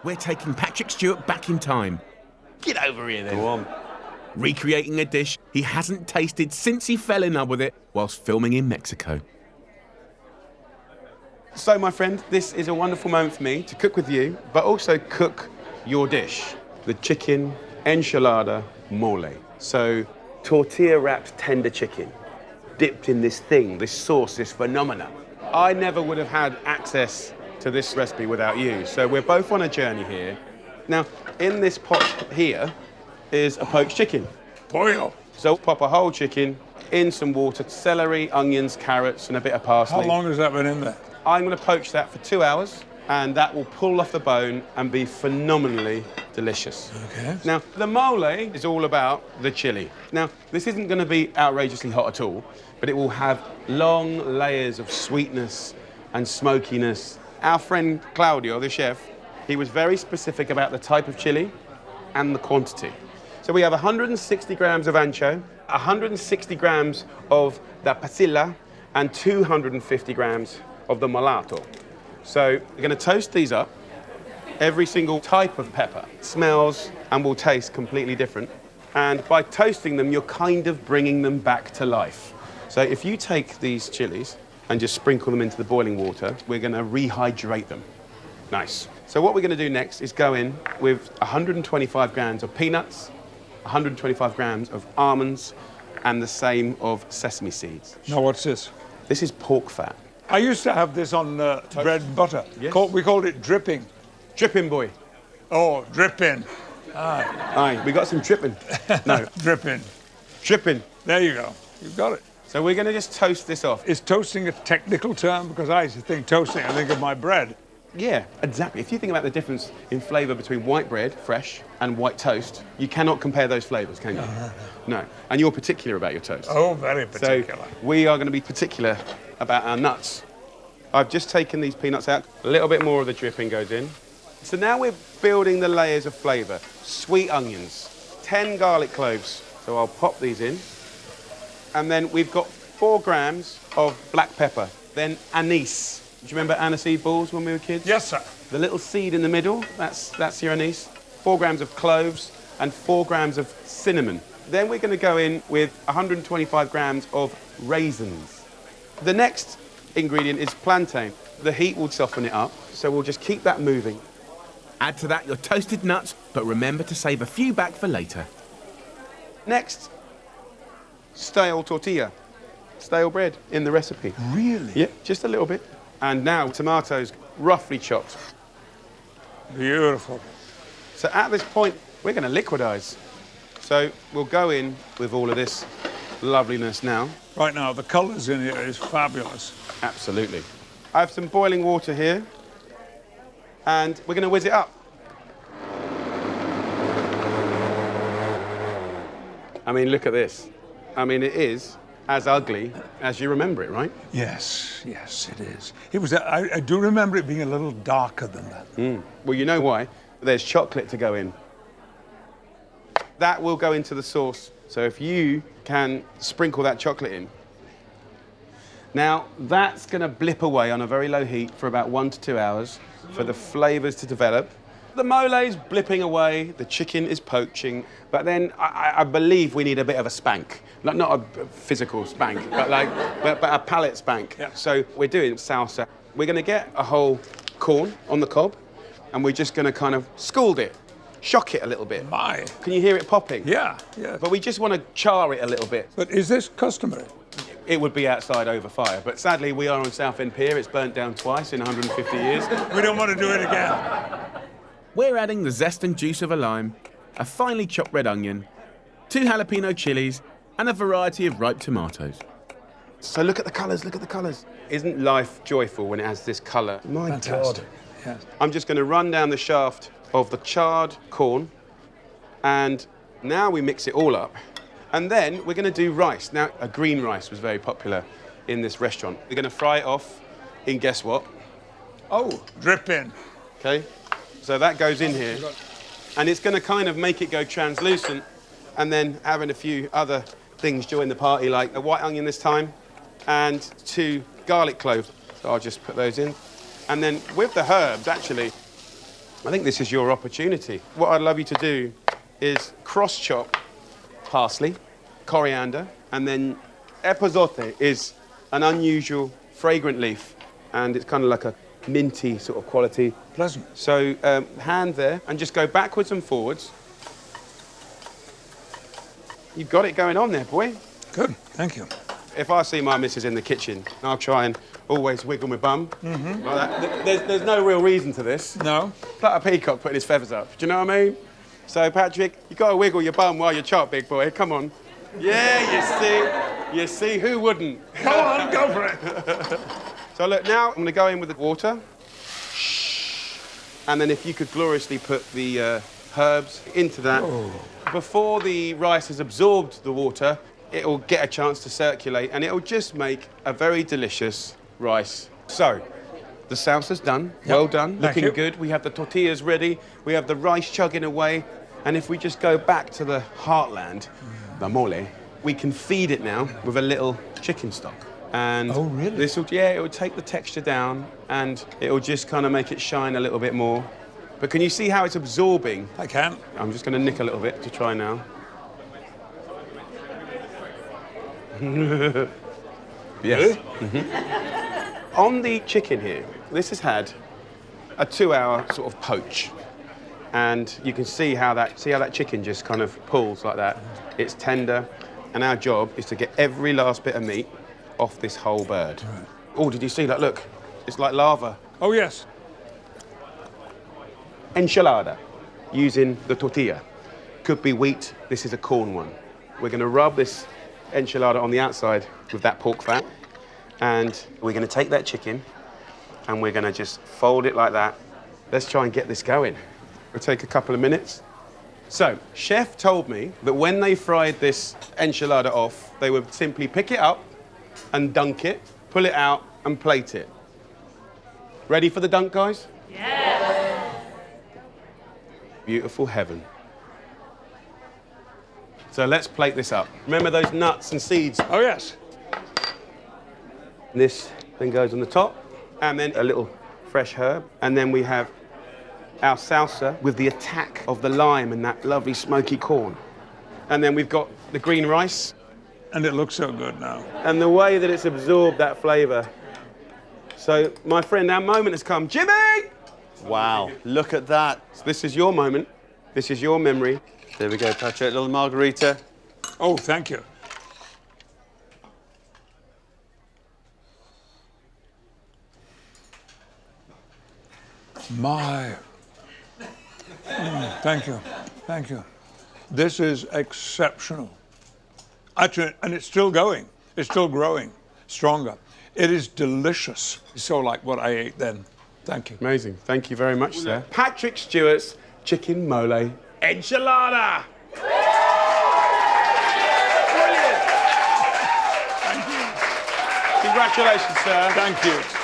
We're taking Patrick Stewart back in time, Get over here then. Go on. recreating a dish he hasn't tasted since he fell in love with it whilst filming in Mexico. So, my friend, this is a wonderful moment for me to cook with you, but also cook your dish, the chicken enchilada mole. So, tortilla-wrapped tender chicken, dipped in this thing, this sauce, this phenomena. I never would have had access to this recipe without you. So we're both on a journey here. Now, in this pot here is a poached chicken. Pollo. So pop a whole chicken in some water, celery, onions, carrots, and a bit of parsley. How long has that been in there? I'm going to poach that for 2 hours, and that will pull off the bone and be phenomenally delicious. Okay. Now, the mole is all about the chili. Now, this isn't going to be outrageously hot at all, but it will have long layers of sweetness and smokiness. Our friend Claudio, the chef, he was very specific about the type of chili and the quantity. So we have 160 grams of ancho, 160 grams of the pasilla, and 250 grams of the mulato. So we're going to toast these up. Every single type of pepper smells and will taste completely different. And by toasting them, you're kind of bringing them back to life. So if you take these chilies and just sprinkle them into the boiling water, we're going to rehydrate them. Nice. So what we're going to do next is go in with 125 grams of peanuts, 125 grams of almonds, and the same of sesame seeds. Now, what's this? This is pork fat. I used to have this on bread and butter. Yes. We called it dripping. Dripping, boy. Oh, dripping. Aye, we got some dripping. No, Dripping. dripping. There you go. You've got it. So we're going to just toast this off. Is toasting a technical term? Because I used to think toasting, I think of my bread. Yeah, exactly. If you think about the difference in flavour between white bread, fresh, and white toast, you cannot compare those flavours, can you? No. And you're particular about your toast. Oh, very So particular. we are going to be particular about our nuts. I've just taken these peanuts out. A little bit more of the dripping goes in. So now we're building the layers of flavour. Sweet onions, 10 garlic cloves. So I'll pop these in. And then we've got 4 grams of black pepper. Then anise. Do you remember aniseed balls when we were kids? Yes, sir. The little seed in the middle, that's your anise. 4 grams of cloves and 4 grams of cinnamon. Then we're going to go in with 125 grams of raisins. The next ingredient is plantain. The heat will soften it up, so we'll just keep that moving. Add to that your toasted nuts, but remember to save a few back for later. Next, stale tortilla, stale bread in the recipe. Really? Yeah, just a little bit. And now tomatoes, roughly chopped. Beautiful. So at this point, we're going to liquidize. So we'll go in with all of this loveliness now. Right now, the colours in here is fabulous. Absolutely. I have some boiling water here, and we're going to whiz it up. I mean, look at this. I mean, it is as ugly as you remember it, right? Yes, yes, it is. It was. I do remember it being a little darker than that. Well, you know why? There's chocolate to go in. That will go into the sauce. So if you can sprinkle that chocolate in. Now, that's going to blip away on a very low heat for about 1 to 2 hours for the flavours to develop. The mole's blipping away, the chicken is poaching, but then I believe we need a bit of a spank. Like, not a physical spank, but a palate spank. Yeah. So we're doing salsa. We're going to get a whole corn on the cob, and we're just going to kind of scald it, shock it a little bit. My. Can you hear it popping? Yeah, yeah. But we just want to char it a little bit. But is this customary? It would be outside over fire, but sadly we are on Southend Pier. It's burnt down twice in 150 years. We don't want to do it again. We're adding the zest and juice of a lime, a finely chopped red onion, 2 jalapeno chilies, and a variety of ripe tomatoes. So look at the colours, look at the colours. Isn't life joyful when it has this colour? My Fantastic. God. Yes. I'm just going to run down the shaft of the charred corn, and now we mix it all up. And then we're going to do rice. Now, a green rice was very popular in this restaurant. We're going to fry it off in, guess what? Oh, dripping. Okay, so that goes in here, and it's going to kind of make it go translucent, and then having a few other things join the party, like a white onion this time, and 2 garlic cloves. So I'll just put those in. And then with the herbs, actually, I think this is your opportunity. What I'd love you to do is cross-chop parsley, coriander, and then epazote is an unusual fragrant leaf, and it's kind of like a minty sort of quality. Pleasant. So hand there, and just go backwards and forwards. You've got it going on there, boy. Good, thank you. If I see my missus in the kitchen, I'll try and always wiggle my bum. Like that. There's no real reason to this. No? Like a peacock putting his feathers up. Do you know what I mean? So, Patrick, you got to wiggle your bum while you chop, big boy. Come on. Yeah, you see, who wouldn't? Go on, go for it. So look, now I'm going to go in with the water. And then if you could gloriously put the herbs into that. Oh. Before the rice has absorbed the water, it'll get a chance to circulate and it'll just make a very delicious rice. So, the salsa's done. Yep. Well done. Thank Looking you. good. We have the tortillas ready. We have the rice chugging away. And if we just go back to the heartland, the mole, we can feed it now with a little chicken stock. And Oh, really? this will, yeah, it will take the texture down and it'll just kind of make it shine a little bit more. But can you see how it's absorbing? I can. I'm just going to nick a little bit to try now. Yes. On the chicken here, this has had a 2-hour sort of poach. And you can see how that chicken just kind of pulls like that. It's tender, and our job is to get every last bit of meat off this whole bird. Right. Oh, did you see that? Look, it's like lava. Oh, yes. Enchilada, using the tortilla. Could be wheat, this is a corn one. We're gonna rub this enchilada on the outside with that pork fat, and we're gonna take that chicken and we're gonna just fold it like that. Let's try and get this going. It'll take a couple of minutes. So, chef told me that when they fried this enchilada off, they would simply pick it up and dunk it, pull it out and plate it. Ready for the dunk, guys? Beautiful heaven. So let's plate this up. Remember those nuts and seeds? Oh, yes. This then goes on the top, and then a little fresh herb. And then we have our salsa with the attack of the lime and that lovely smoky corn. And then we've got the green rice. And it looks so good now. And the way that it's absorbed that flavour. So, my friend, our moment has come. Jimmy! Wow, look at that. So this is your moment. This is your memory. There we go, Patrick, little margarita. Oh, thank you. My. Thank you. Thank you. This is exceptional. Actually, and it's still going. It's still growing stronger. It is delicious. So like what I ate then. Thank you. Amazing. Thank you very much, sir. Patrick Stewart's chicken mole enchilada. Brilliant. Thank you. Congratulations, sir. Thank you.